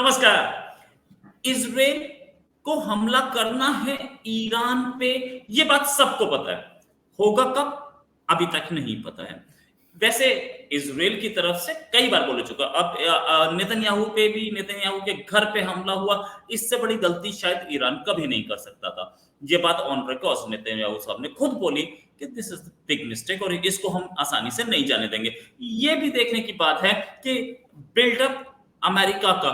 नमस्कार। इजराइल को हमला करना है ईरान पे, ये बात सबको पता है। होगा कब? अभी तक नहीं पता है। वैसे इजराइल की तरफ से कई बार बोल चुका। अब नेतन्याहू पे भी, नेतन्याहू के घर पे हमला हुआ। इससे बड़ी गलती शायद ईरान कभी नहीं कर सकता था। ये बात ऑन रिकॉर्ड नेतन्याहू साहब ने खुद बोली कि दिस इज बिग मिस्टेक और इसको हम आसानी से नहीं जाने देंगे। ये भी देखने की बात है कि बिल्डअप अमेरिका का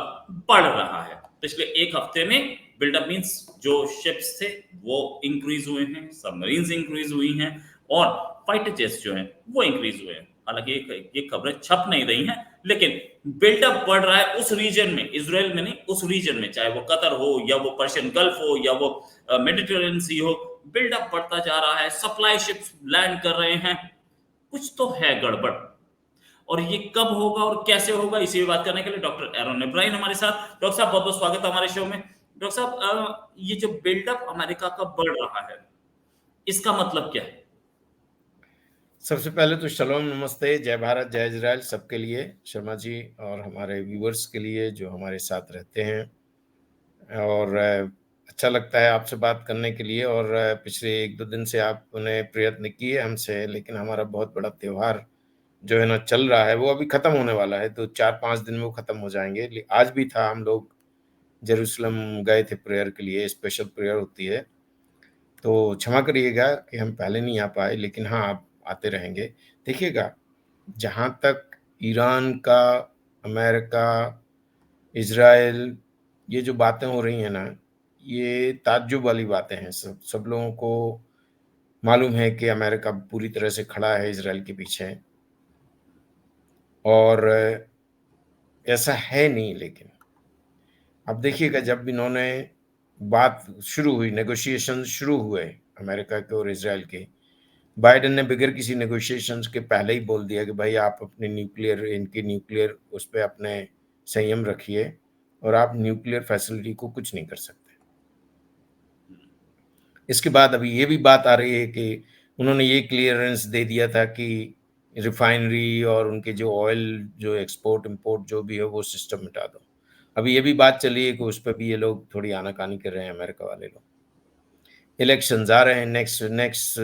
बढ़ रहा है। पिछले एक हफ्ते में बिल्डअप मींस जो शिप्स थे वो इंक्रीज हुए हैं, सबमरीन्स इंक्रीज हुई हैं और फाइटर जेट्स जो हैं वो इंक्रीज हुए हैं। हालांकि ये खबरें छप नहीं रही हैं, लेकिन बिल्डअप बढ़ रहा है उस रीजन में, इसराइल में नहीं, उस रीजन में, चाहे वो कतर हो या वो पर्शियन गल्फ हो या वो मेडिटेरेनियन सी हो। बिल्डअप बढ़ता जा रहा है, सप्लाई शिप्स लैंड कर रहे हैं। कुछ तो है गड़बड़। और ये कब होगा और कैसे होगा, इसी पे बात करने के लिए डॉक्टर एरोन इब्राहिम हमारे साथ। डॉक्टर साहब बहुत बहुत स्वागत है हमारे शो में। डॉक्टर साहब, ये जो बिल्डअप अमेरिका का बढ़ रहा है, इसका मतलब क्या है? सबसे पहले तो शलोम, नमस्ते, जय भारत, जय इजराइल सबके लिए, शर्मा जी और हमारे व्यूवर्स के लिए जो हमारे साथ रहते हैं। और अच्छा लगता है आपसे बात करने के लिए। और पिछले 1-2 दिन से आपने प्रयत्न किए हमसे, लेकिन हमारा बहुत बड़ा त्यौहार जो है ना चल रहा है, वो अभी ख़त्म होने वाला है। तो 4-5 दिन में वो ख़त्म हो जाएंगे। आज भी था, हम लोग जेरूसलम गए थे प्रेयर के लिए, स्पेशल प्रेयर होती है। तो क्षमा करिएगा कि हम पहले नहीं आ पाए, लेकिन हाँ, आप आते रहेंगे। देखिएगा, जहाँ तक ईरान का, अमेरिका, इज़राइल, ये जो बातें हो रही हैं ना, ये ताज्जुब वाली बातें हैं। सब सब लोगों को मालूम है कि अमेरिका पूरी तरह से खड़ा है इज़राइल के पीछे, और ऐसा है नहीं। लेकिन अब देखिएगा, जब इन्होंने बात शुरू हुई, नेगोशिएशन शुरू हुए अमेरिका के और इज़राइल के, बाइडेन ने बगैर किसी नेगोशिएशंस के पहले ही बोल दिया कि भाई आप अपने न्यूक्लियर, इनकी न्यूक्लियर उस पे अपने संयम रखिए और आप न्यूक्लियर फैसिलिटी को कुछ नहीं कर सकते। इसके बाद अभी ये भी बात आ रही है कि उन्होंने ये क्लियरेंस दे दिया था कि रिफाइनरी और उनके जो ऑयल, जो एक्सपोर्ट इंपोर्ट जो भी है, वो सिस्टम मिटा दो। अभी ये भी बात चली है कि उस पर भी ये लोग थोड़ी आनाकानी कर रहे हैं, अमेरिका वाले लोग। इलेक्शंस आ रहे हैं, नेक्स्ट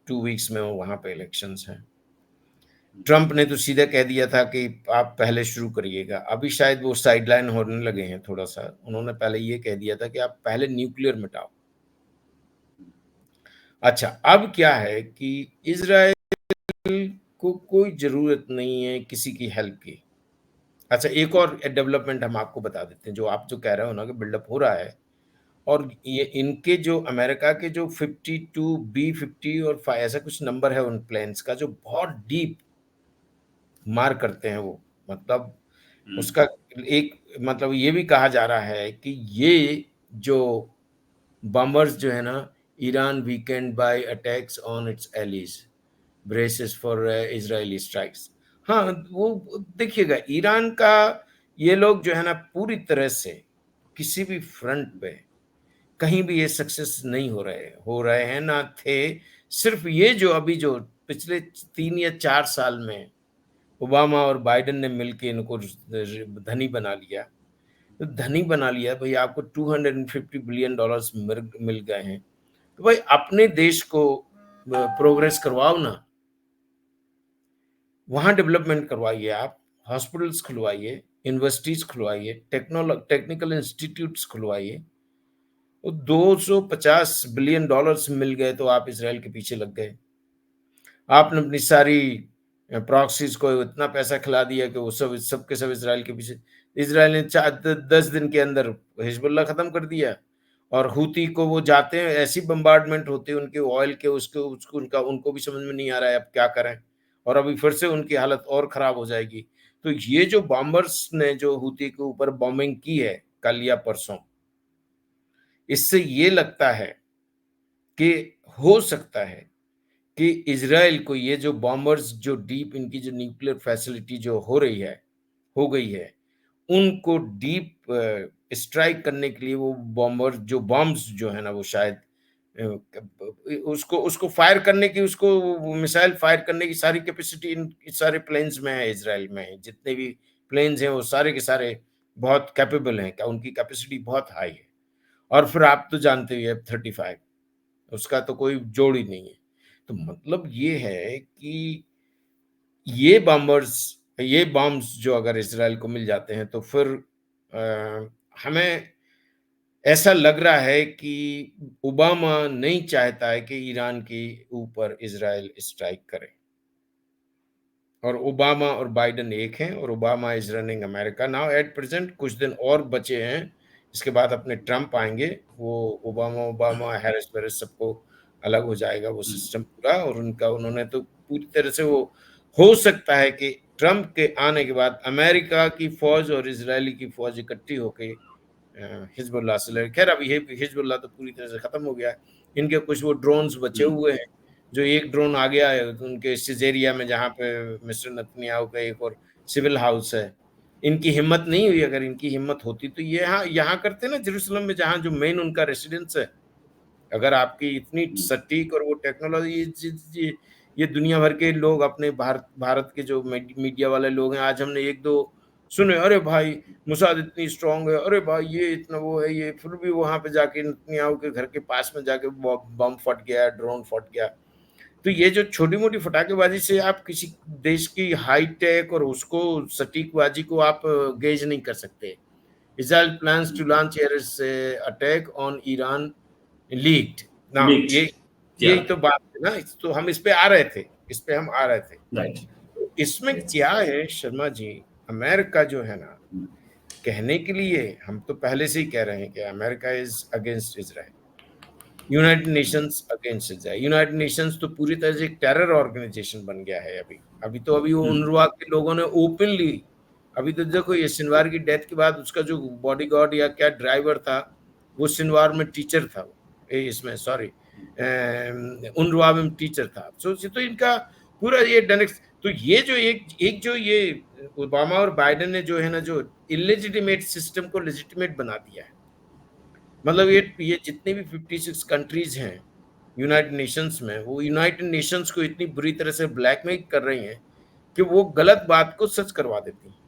2 वीक्स में वहाँ पे इलेक्शंस हैं। ट्रंप ने तो सीधा कह दिया था कि आप पहले शुरू करिएगा। अभी शायद वो साइडलाइन होने लगे हैं थोड़ा सा। उन्होंने पहले ये कह दिया था कि आप पहले न्यूक्लियर मिटाओ। अच्छा, अब क्या है कि इजराइल को कोई जरूरत नहीं है किसी की हेल्प की। अच्छा, एक और डेवलपमेंट हम आपको बता देते हैं, जो आप जो कह रहे हो ना कि बिल्डअप हो रहा है, और ये इनके जो अमेरिका के जो 52 B-50 और ऐसा कुछ नंबर है उन प्लेन्स का, जो बहुत डीप मार करते हैं वो। मतलब उसका एक मतलब ये भी कहा जा रहा है कि ये जो बॉम्बर्स जो है ना, Iran weakened by attacks on its allies, braces for Israeli strikes. हाँ, वो देखिएगा, ईरान का ये लोग जो है ना पूरी तरह से किसी भी फ्रंट पे कहीं भी ये सक्सेस नहीं हो रहे हैं ना थे। सिर्फ ये जो अभी जो पिछले 3 या 4 साल में ओबामा और बाइडेन ने मिलके इनको धनी बना लिया। तो धनी बना लिया भाई, आपको $250 बिलियन मिल गए हैं। तो भाई अपने देश को प्रोग्रेस करवाओ ना, वहाँ डेवलपमेंट करवाइए, आप हॉस्पिटल्स खुलवाइए, यूनिवर्सिटीज खुलवाइए, टेक्निकल इंस्टीट्यूट्स खुलवाइए। वो $250 बिलियन मिल गए तो आप इसराइल के पीछे लग गए। आपने अपनी सारी प्रॉक्सीज को इतना पैसा खिला दिया कि वो सब के सब इसराइल के पीछे। इसराइल ने 10 दिन के अंदर हिजबुल्लाह खत्म कर दिया, और हूती को वो जाते हैं, ऐसी बम्बार्डमेंट होती है उनके ऑयल के, उसको उनको भी समझ में नहीं आ रहा है अब क्या करें, और अभी फिर से उनकी हालत और खराब हो जाएगी। तो ये जो बॉम्बर्स ने जो हूती के ऊपर बॉम्बिंग की है कल या परसों, इससे ये लगता है कि हो सकता है कि इजराइल को ये जो बॉम्बर्स, जो डीप इनकी जो न्यूक्लियर फैसिलिटी जो हो गई है, उनको डीप स्ट्राइक करने के लिए वो बॉम्बर जो बॉम्ब्स जो है ना, वो शायद उसको उसको फायर करने की, उसको मिसाइल फायर करने की सारी कैपेसिटी इन सारे प्लेन्स में है, इजराइल में है। जितने भी प्लेन्स हैं वो सारे के सारे बहुत कैपेबल हैं, क्या उनकी कैपेसिटी बहुत हाई है। और फिर आप तो जानते ही F-35, उसका तो कोई जोड़ ही नहीं है। तो मतलब ये है कि ये बॉम्ब्स जो अगर इज़राइल को मिल जाते हैं तो फिर हमें ऐसा लग रहा है कि ओबामा नहीं चाहता है कि ईरान के ऊपर इज़राइल स्ट्राइक करे। और ओबामा और बाइडेन एक हैं और Obama is running America now at present. कुछ दिन और बचे हैं, इसके बाद अपने ट्रम्प आएंगे, वो ओबामा ओबामा हैरिस वेरिस सबको अलग हो जाएगा वो सिस्टम पूरा। और उनका उन्होंने तो पूरी तरह से वो हो सकता है कि ट्रम्प के आने के बाद अमेरिका की फौज और इजरायली की फौज इकट्ठी होके हिजबुल्लाह से लड़े। खैर अभी हिजबुल्लाह तो पूरी तरह से खत्म हो गया है। इनके कुछ वो ड्रोन्स बचे हुए हैं, जो एक ड्रोन आ गया है उनके सिजेरिया में जहाँ पे मिस्टर नेतन्याहू का एक और सिविल हाउस है। इनकी हिम्मत नहीं हुई, अगर इनकी हिम्मत होती तो ये यहाँ यहाँ करते ना जेरूसलम में, जहाँ जो मेन उनका रेसिडेंस है। अगर आपकी इतनी सटीक और वो टेक्नोलॉजी, ये दुनिया भर के लोग अपने भारत भारत के जो मीडिया वाले लोग हैं, आज हमने एक दो सुने, अरे भाई मुसाद इतनी स्ट्रांग है, अरे भाई ये इतना वो है, ये फिर भी वहां पे जाके नेतन्याहू के घर के पास में जाके बम फट गया, ड्रोन फट गया। तो ये जो छोटी मोटी फटाकेबाजी से आप किसी देश की हाई टेक और उसको सटीकबाजी को आप गेज नहीं कर सकते। Israel plans to launch air attack on Iran leaked. Now leaked, यही या तो बात है ना, तो हम इस पे आ रहे थे, इस पे हम आ रहे थे। राइट। तो इसमें क्या है शर्मा जी, अमेरिका जो है ना, कहने के लिए हम तो पहले से ही कह रहे हैं कि America is against Israel, United Nations against Israel. United Nations तो पूरी तरह से एक टेरर ऑर्गेनाइजेशन बन गया है अभी वो उनरुआ के लोगों ने ओपनली, अभी तो देखो ये सिनवार की डेथ के बाद उसका जो बॉडीगार्ड या क्या ड्राइवर था, वो सिनवार में टीचर था, इसमें सॉरी उनरुआ में टीचर था। तो इनका पूरा ये डायरेक्ट, तो ये जो एक जो ये ओबामा और बाइडेन ने जो है ना, जो इलेजिटिमेट सिस्टम को लेजिटिमेट बना दिया है। मतलब ये जितने भी 56 कंट्रीज हैं यूनाइटेड नेशंस में, वो यूनाइटेड नेशंस को इतनी बुरी तरह से ब्लैकमेल कर रही हैं कि वो गलत बात को सच करवा देती हैं।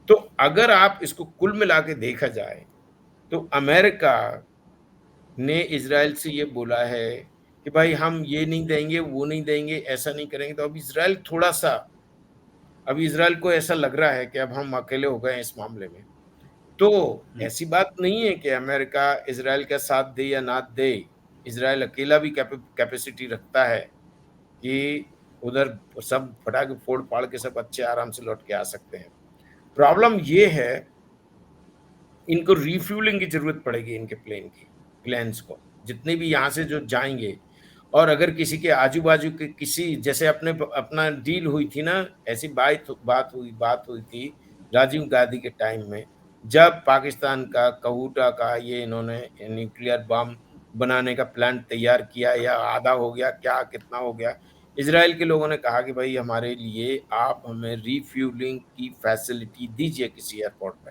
तो अगर आप इसको कुल मिला के देखा जाए तो अमेरिका ने इजराइल से ये बोला है कि भाई हम ये नहीं देंगे, वो नहीं देंगे, ऐसा नहीं करेंगे। तो अब इजराइल थोड़ा सा, अभी इजराइल को ऐसा लग रहा है कि अब हम अकेले हो गए इस मामले में। तो ऐसी बात नहीं है कि अमेरिका इजराइल का साथ दे या ना दे। इजराइल अकेला भी कैपेसिटी रखता है कि उधर सब फटाके फोड़ फाड़ के सब अच्छे आराम से लौट के आ सकते हैं। प्रॉब्लम ये है, इनको रिफ्यूलिंग की जरूरत पड़ेगी, इनके प्लेन्स को, जितने भी यहाँ से जो जाएंगे। और अगर किसी के आजू बाजू के किसी, जैसे अपना डील हुई थी ना, ऐसी बात हुई थी राजीव गांधी के टाइम में, जब पाकिस्तान का कहूटा का ये इन्होंने न्यूक्लियर बम बनाने का प्लान तैयार किया, या आधा हो गया क्या कितना हो गया, इजराइल के लोगों ने कहा कि भाई हमारे लिए आप हमें रिफ्यूलिंग की फैसिलिटी दीजिए किसी एयरपोर्ट पे,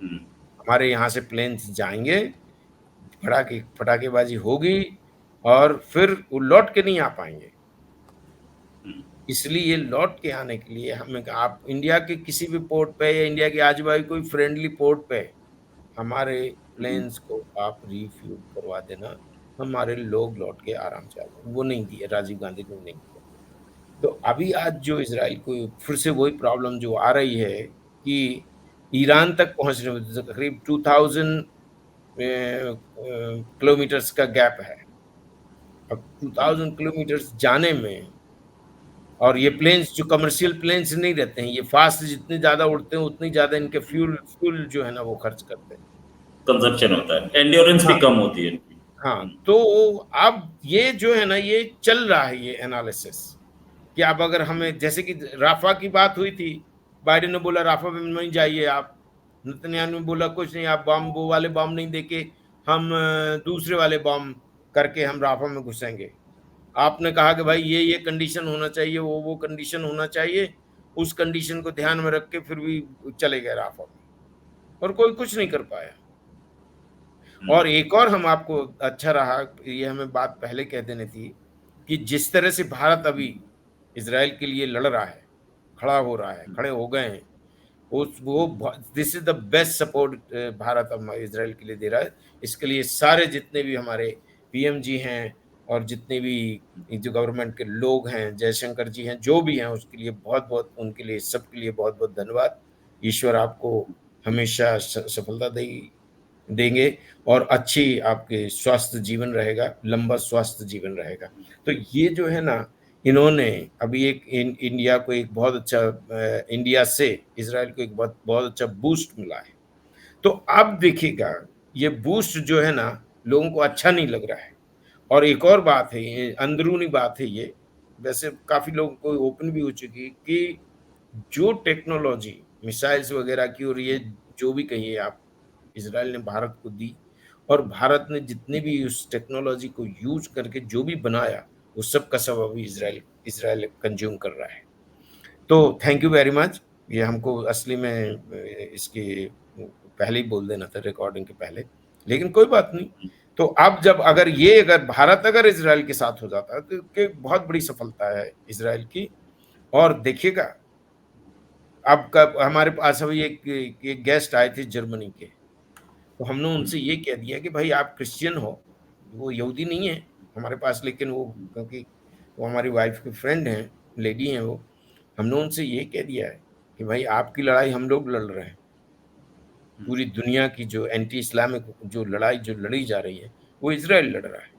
हमारे यहाँ से प्लेन्स जाएंगे, फटाकेबाजी होगी और फिर वो लौट के नहीं आ पाएंगे। इसलिए लौट के आने के लिए हमें, आप इंडिया के किसी भी पोर्ट पे या इंडिया के आजू बाजू कोई फ्रेंडली पोर्ट पे हमारे प्लेन्स को आप रिफ्यूल करवा देना, हमारे लोग लौट के आराम से आ जाए। वो नहीं दिया, राजीव गांधी ने नहीं दिया। तो अभी आज जो इजराइल को फिर से वही प्रॉब्लम जो आ रही है कि ईरान तक पहुंचने में करीब 2000 किलोमीटर्स का गैप है। अब 2000 किलोमीटर्स जाने में, और ये प्लेन्स जो कमर्शियल प्लेन्स नहीं रहते हैं, ये फास्ट जितने ज्यादा उड़ते हैं उतनी ज्यादा इनके फ्यूल जो है ना वो खर्च करते हैं, कंजप्शन होता है, एंड्योरेंस भी हाँ कम होती है। हाँ। तो अब ये जो है ना, ये चल रहा है ये एनालिसिस कि अब अगर हमें, जैसे कि राफा की बात हुई थी, बाइडेन ने बोला राफा में नहीं जाइए आप, नेतन्याहू ने बोला कुछ नहीं, आप बम वो वाले बम नहीं देके हम दूसरे वाले बम करके हम राफा में घुसेंगे। आपने कहा कि भाई ये कंडीशन होना चाहिए, वो कंडीशन होना चाहिए, उस कंडीशन को ध्यान में रख के फिर भी चले गए राफा में, और कोई कुछ नहीं कर पाया। और एक और हम आपको अच्छा रहा, ये हमें बात पहले कह देनी थी कि जिस तरह से भारत अभी इजराइल के लिए लड़ रहा है, खड़ा हो रहा है, खड़े हो गए हैं, वो this is the best support Bharat अब इजराइल के लिए दे रहा है। इसके लिए सारे जितने भी हमारे पीएम जी हैं और जितने भी जो गवर्नमेंट के लोग हैं, जयशंकर जी हैं, जो भी हैं, उसके लिए बहुत बहुत, उनके लिए, सबके लिए बहुत बहुत धन्यवाद। ईश्वर आपको हमेशा सफलता देंगे और अच्छी आपके स्वस्थ जीवन रहेगा, लंबा स्वस्थ जीवन रहेगा। तो ये जो है ना, इन्होंने अभी एक इंडिया को एक बहुत अच्छा इंडिया से इजराइल को एक बहुत बहुत अच्छा बूस्ट मिला है। तो अब देखिएगा, ये बूस्ट जो है ना, लोगों को अच्छा नहीं लग रहा है। और एक और बात है, ये अंदरूनी बात है, ये वैसे काफी लोगों को ओपन भी हो चुकी है कि जो टेक्नोलॉजी मिसाइल्स वगैरह की, और ये जो भी कहिए आप, इजराइल ने भारत को दी, और भारत ने जितने भी उस टेक्नोलॉजी को यूज करके जो भी बनाया, उस सब का सब अभी इजराइल इजराइल कंज्यूम कर रहा है। तो थैंक यू वेरी मच। ये हमको असली में इसके पहले ही बोल देना था, रिकॉर्डिंग के पहले, लेकिन कोई बात नहीं। तो अब जब अगर भारत अगर इजराइल के साथ हो जाता है तो बहुत बड़ी सफलता है इजराइल की। और देखिएगा, अब कब हमारे पास अभी एक गेस्ट आए थे जर्मनी के, तो हमने उनसे ये कह दिया कि भाई आप क्रिश्चियन हो, वो यहूदी नहीं है हमारे पास, लेकिन वो, क्योंकि वो हमारी वाइफ के फ्रेंड हैं, लेडी हैं वो, हमने उनसे ये कह दिया है कि भाई आपकी लड़ाई हम लोग लड़ रहे हैं। पूरी दुनिया की जो एंटी इस्लामिक जो लड़ाई जो लड़ी जा रही है, वो इजराइल लड़ रहा है।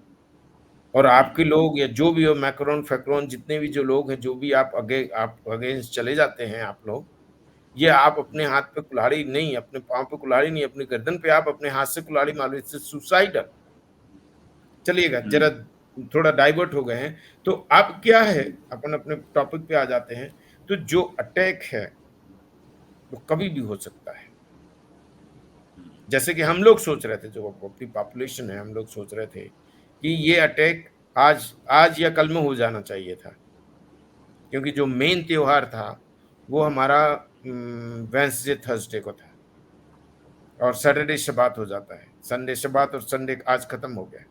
और आपके लोग या जो भी हो, मैक्रोन फैक्रोन, जितने भी जो लोग हैं, जो भी आप अगेंस्ट चले जाते हैं आप लोग, ये आप अपने हाथ पे कुल्हाड़ी नहीं, अपने पाँव पे कुल्हाड़ी नहीं, अपनी गर्दन पे आप अपने हाथ से कुल्हाड़ी मारो, इससे सुसाइडल। चलिएगा, जरा थोड़ा डाइवर्ट हो गए हैं। तो अब क्या है, अपन अपने टॉपिक पे आ जाते हैं। तो जो अटैक है वो कभी भी हो सकता है। जैसे कि हम लोग सोच रहे थे, जो अपनी पॉपुलेशन है, हम लोग सोच रहे थे कि ये अटैक आज आज या कल में हो जाना चाहिए था, क्योंकि जो मेन त्योहार था वो हमारा वेंसडे थर्सडे को था, और सैटरडे शबात हो जाता है, संडे शबात, और संडे आज खत्म हो गया।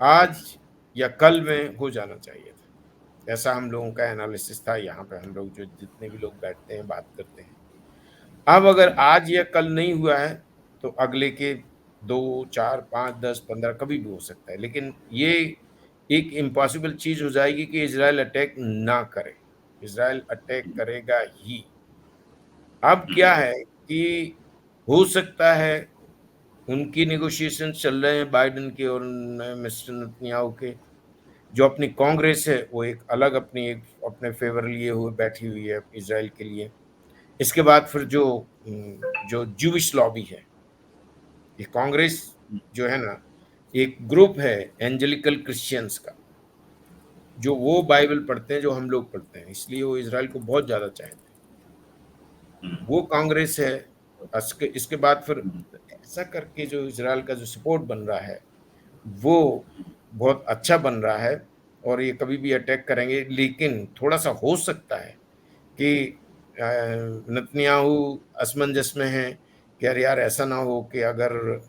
आज या कल में हो जाना चाहिए था, ऐसा हम लोगों का एनालिसिस था। यहाँ पे हम लोग जो जितने भी लोग बैठते हैं, बात करते हैं। अब अगर आज या कल नहीं हुआ है, तो अगले के 2, 4, 5, 10, 15 कभी भी हो सकता है। लेकिन ये एक इम्पॉसिबल चीज हो जाएगी कि इजराइल अटैक ना करे। इजराइल अटैक करेगा ही। अब क्या है कि हो सकता है, उनकी नेगोशिएशन चल रहे हैं बाइडेन के और मिस्टर नेतन्याहू के। जो अपनी कांग्रेस है, वो एक अलग अपनी एक अपने फेवर लिए हुए बैठी हुई है इजराइल के लिए। इसके बाद फिर जो ज्यूइश लॉबी है, ये कांग्रेस जो है ना, एक ग्रुप है एंजेलिकल क्रिश्चियंस का, जो वो बाइबल पढ़ते हैं जो हम लोग पढ़ते हैं, इसलिए वो इजराइल को बहुत ज्यादा चाहते हैं। वो कांग्रेस है। इसके बाद फिर ऐसा करके जो इजराइल का जो सपोर्ट बन रहा है, वो बहुत अच्छा बन रहा है। और ये कभी भी अटैक करेंगे, लेकिन थोड़ा सा हो सकता है कि नेतन्याहू असमंजस में है कि अरे यार, ऐसा ना हो कि अगर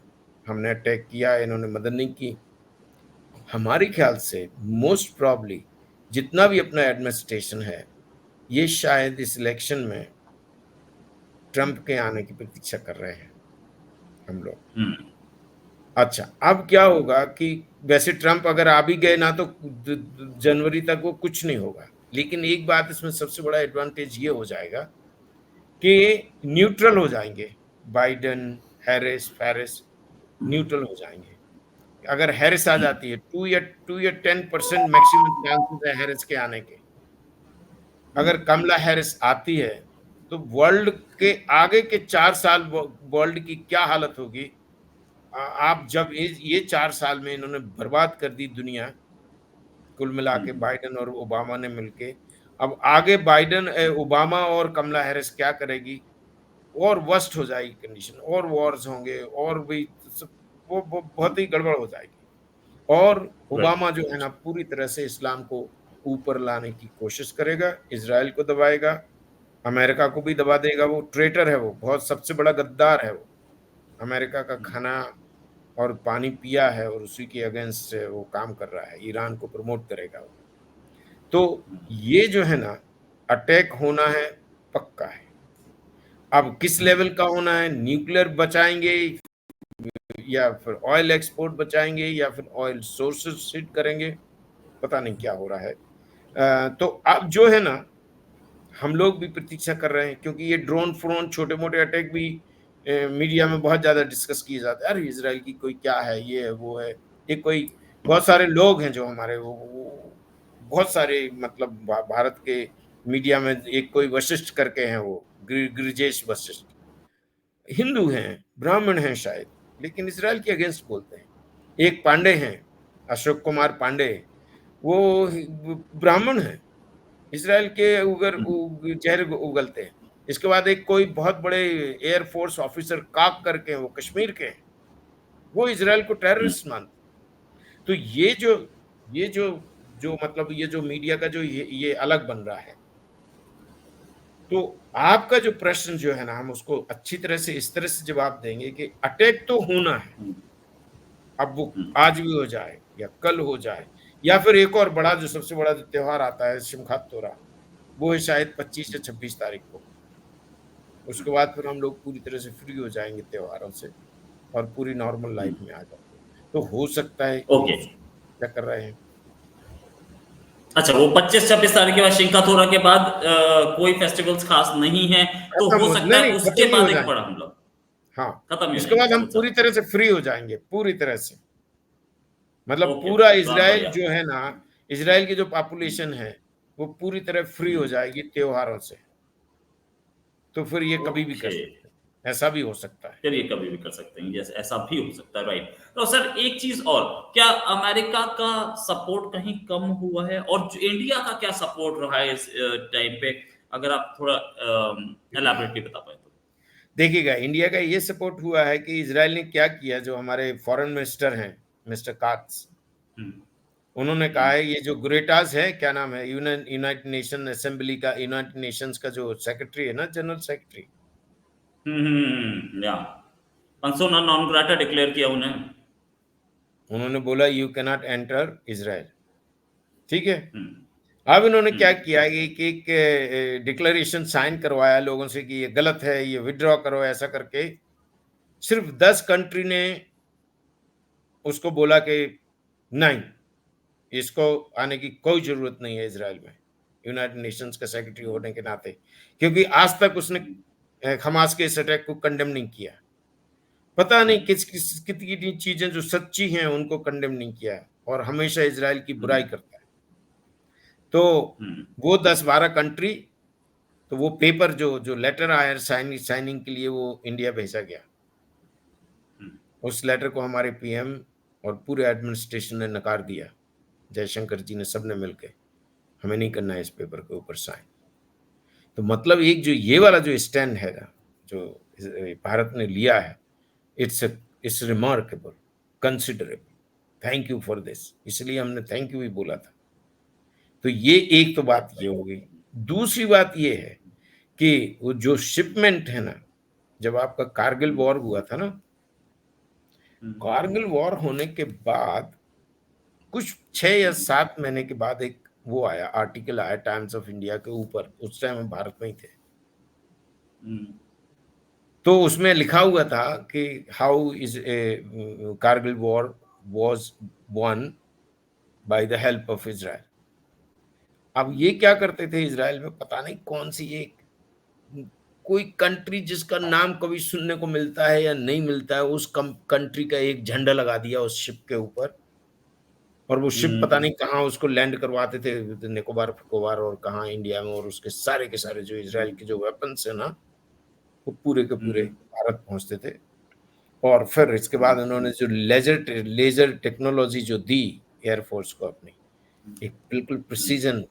हमने अटैक किया, इन्होंने मदद नहीं की। हमारे ख्याल से मोस्ट प्रॉब्ली जितना भी अपना एडमिनिस्ट्रेशन है, ये शायद इस इलेक्शन में ट्रंप के आने की प्रतीक्षा कर रहे हैं हम लोग। अच्छा, अब क्या होगा कि वैसे ट्रंप अगर आ भी गए ना, तो जनवरी तक वो कुछ नहीं होगा। लेकिन एक बात इसमें सबसे बड़ा एडवांटेज ये हो जाएगा कि न्यूट्रल हो जाएंगे। बाइडेन, हैरिस, फैरिस न्यूट्रल हो जाएंगे। अगर हैरिस आ जाती है, 2 या 10% मैक्सिमम चांसेस है हैरिस के आने के। अगर कमला हैरिस आती है, तो वर्ल्ड के आगे के 4 साल वर्ल्ड की क्या हालत होगी। आप जब ये 4 साल में इन्होंने बर्बाद कर दी दुनिया, कुल मिला के बाइडेन और ओबामा ने मिलके। अब आगे बाइडेन, ओबामा और कमला हैरिस क्या करेगी, और वर्स्ट हो जाएगी कंडीशन, और वॉर्स होंगे, और भी वो बहुत ही गड़बड़ हो जाएगी। और ओबामा जो है ना, पूरी तरह से इस्लाम को ऊपर लाने की कोशिश करेगा, इजराइल को दबाएगा, अमेरिका को भी दबा देगा। वो ट्रेटर है, वो बहुत सबसे बड़ा गद्दार है। वो अमेरिका का खाना और पानी पिया है, और उसी के अगेंस्ट वो काम कर रहा है, ईरान को प्रमोट करेगा वो। तो ये जो है ना, अटैक होना है, पक्का है। अब किस लेवल का होना है, न्यूक्लियर बचाएंगे या फिर ऑयल एक्सपोर्ट बचाएंगे या फिर ऑयल सोर्सेस हिट करेंगे, पता नहीं क्या हो रहा है। तो अब जो है ना, हम लोग भी प्रतीक्षा कर रहे हैं, क्योंकि ये ड्रोन फ्रोन छोटे मोटे अटैक भी मीडिया में बहुत ज्यादा डिस्कस किए जाते हैं। अरे इसराइल की कोई क्या है, ये है वो है, ये कोई बहुत सारे लोग हैं जो हमारे वो बहुत सारे मतलब भारत के मीडिया में, एक कोई वशिष्ठ करके हैं, वो गिरिजेश वशिष्ठ, हिंदू हैं, ब्राह्मण हैं शायद, लेकिन इसराइल के अगेंस्ट बोलते हैं। एक पांडे हैं, अशोक कुमार पांडे, वो ब्राह्मण हैं, इसराइल के चेहरे उगलते हैं। इसके बाद एक कोई बहुत बड़े एयरफोर्स ऑफिसर काक करके हैं, वो कश्मीर के हैं, वो इसराइल को टेररिस्ट मानते। तो ये जो जो मतलब ये जो मीडिया का जो ये अलग बन रहा है। तो आपका जो प्रश्न जो है ना, हम उसको अच्छी तरह से इस तरह से जवाब देंगे कि अटैक तो होना है, अब वो आज भी हो जाए या कल हो जाए, या फिर एक और बड़ा जो सबसे बड़ा जो त्योहार आता है शिमखात तोरा, वो है शायद 25 या 26 तारीख को। उसके बाद फिर हम लोग पूरी तरह से फ्री हो जाएंगे त्योहारों से और पूरी नॉर्मल लाइफ में आ जाएंगे। तो हो सकता है ओके। क्या कर रहे हैं। अच्छा, वो 25-26 तारीख के बाद शिंकाथोरा के बाद कोई फेस्टिवल्स खास नहीं है, तो खत्म हो हो, सकता नहीं है नहीं, उसके खत्म ही हो बाद एक जाएंगे। बड़ा हमला। हाँ, खत्म ही हो इसके बाद जाएंगे, हम अच्छा। पूरी तरह से फ्री हो जाएंगे, पूरी तरह से। मतलब ओके, पूरा बहुत इज़राइल बढ़िया। जो है ना, इज़राइल की जो पॉपुलेशन है, वो पूरी तरह फ्री हो जाएगी त्योहारों से। तो फिर ये कभी भी कर ओके, सकते हैं, ऐसा भी हो सकता है। चलिए कभी भी कर सकते हैं, यस, ऐसा भी हो सकता है, राइट। तो सर एक चीज और, क्या अमेरिका का सपोर्ट कहीं कम हुआ है, और इंडिया का क्या सपोर्ट रहा है इस टाइम पे, अगर आप थोड़ा एलैबोरेटली बता पाए तो। देखिएगा, इंडिया का ये सपोर्ट हुआ है कि इज़राइल ने क्या किया, जो हमारे फॉरेन मिनिस्टर हैं मिस्टर काट्स, हम्म, उन्होंने कहा है ये जो गुरेटास है, क्या नाम है, यूनाइटेड नेशन असेंबली का, यूनाइटेड नेशंस का जो सेक्रेटरी है ना, जनरल सेक्रेटरी, या पर्सोना नॉन ग्राटा डिक्लेयर किया उन्हें। उन्होंने बोला you can not enter Israel. ठीक है। हम्म, अब इन्होंने क्या हम्म, किया कि एक डिक्लेरेशन साइन करवाया लोगों से कि ये गलत है, ये विड्रॉ करो, ऐसा करके सिर्फ 10 कंट्री ने उसको बोला कि नहीं, इसको आने की कोई जरूरत नहीं है इज़राइल में, यूनाइटेड नेशंस का सेक्रेटरी होने के नाते, क्योंकि आज तक उसने हमास के इस अटैक को कंडेम नहीं किया। पता नहीं किस किस कितनी चीजें जो सच्ची हैं उनको कंडेम नहीं किया है, और हमेशा इज़राइल की बुराई हम्म, करता है। तो हम्म, वो 10-12 कंट्री, तो वो पेपर जो जो लेटर आया साइनिंग के लिए, वो इंडिया भेजा गया। हम्म, उस लेटर को हमारे पीएम और पूरे एडमिनिस्ट्रेशन ने नकार दिया, जयशंकर जी ने, सबने मिलकर, हमें नहीं करना है इस पेपर के ऊपर साइन। तो मतलब एक जो ये वाला जो स्टैंड है ना, जो भारत ने लिया है, it's it's remarkable, considerable, thank you for this, इसलिए हमने थैंक यू भी बोला था। तो ये एक तो बात ये हो गई। दूसरी बात ये है कि वो जो शिपमेंट है ना, जब आपका कारगिल वॉर हुआ था ना, हम्म, कारगिल वॉर होने के बाद कुछ 6 या 7 महीने के बाद एक वो आया, आर्टिकल आया टाइम्स ऑफ इंडिया के ऊपर, उस टाइम हम भारत में ही थे। हम्म, तो उसमें लिखा हुआ था कि how is a Kargil war was one by the help of Israel. अब ये क्या करते थे इज़राइल में, पता नहीं कौन सी एक कोई कंट्री जिसका नाम कभी सुनने को मिलता है या नहीं मिलता है, उस कंट्री का एक झंडा लगा दिया उस शिप के ऊपर, और वो शिप पता नहीं कहाँ उसको लैंड करवाते थे, निकोबार फिकोबार और कहाँ इंडिया में, और उसके सारे के सारे जो इज़राइल के जो वेपन्स है ना, वो पूरे के पूरे हम्म, भारत पहुंचते थे। और फिर इसके बाद उन्होंने जो लेजर लेजर टेक्नोलॉजी जो दी एयरफोर्स को अपनी, एक बिल्कुल प्रिसीजन,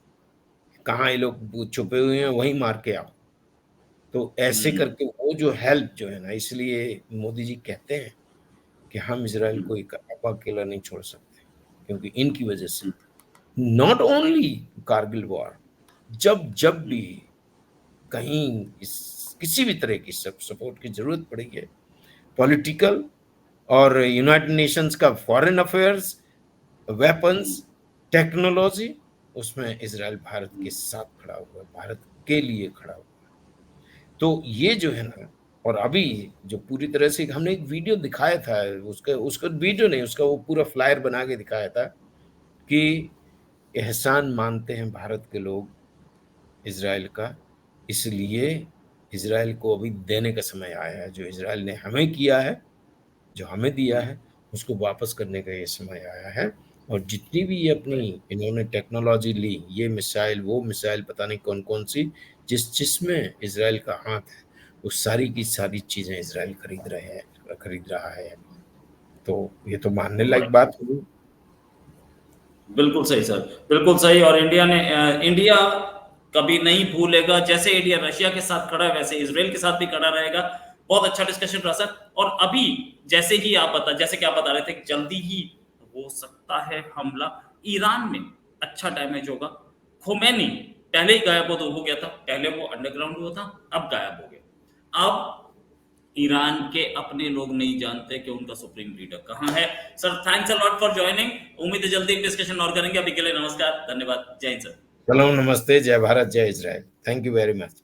कहाँ ये लोग छुपे हुए हैं वहीं मार के आओ। तो ऐसे करके वो जो हेल्प जो है ना, इसलिए मोदी जी कहते हैं कि हम इज़राइल को एक अकेला नहीं छोड़ सकते, क्योंकि इनकी वजह से नॉट ओनली कारगिल वॉर, जब जब भी कहीं किसी भी तरह की सपोर्ट की जरूरत पड़ी है, पॉलिटिकल और यूनाइटेड नेशंस का फॉरेन अफेयर्स, वेपन्स, टेक्नोलॉजी, उसमें इज़राइल भारत के साथ खड़ा हुआ है, भारत के लिए खड़ा हुआ है। तो ये जो है ना, और अभी जो पूरी तरह से हमने एक वीडियो दिखाया था, उसका उसका वीडियो नहीं, उसका वो पूरा फ्लायर बना के दिखाया था कि एहसान मानते हैं भारत के लोग इज़राइल का, इसलिए इज़राइल को अभी देने का समय आया है। जो इज़राइल ने हमें किया है, जो हमें दिया है, उसको वापस करने का ये समय आया है। और जितनी भी ये अपनी इन्होंने टेक्नोलॉजी ली, ये मिसाइल, वो मिसाइल, पता नहीं कौन-कौन सी, जिसमें इज़राइल का हाथ है, वो सारी की सारी चीज़ें इज़राइल खरीद रहा है अभी। तो ये तो मानने लायक बात हुई। बिल्कुल सही सर, बिल्कुल सही। और इंडिया कभी नहीं भूलेगा, जैसे इंडिया रशिया के साथ खड़ा है वैसे इजराइल के साथ भी खड़ा रहेगा। बहुत अच्छा डिस्कशन रहा सर। और अभी जैसे कि आप बता रहे थे कि जल्दी ही हो सकता है हमला ईरान में, अच्छा डैमेज होगा। खोमेनी पहले ही गायब हो गया था, पहले वो अंडरग्राउंड हुआ था, अब गायब हो गया। अब ईरान के अपने लोग नहीं जानते कि उनका सुप्रीम लीडर कहां है। Sir thanks a lot for joining. उम्मीद है जल्दी डिस्कशन और करेंगे। अभी के लिए नमस्कार, धन्यवाद, जय हिंद सर। चलो, नमस्ते, जय भारत, जय Israel. Thank you very much.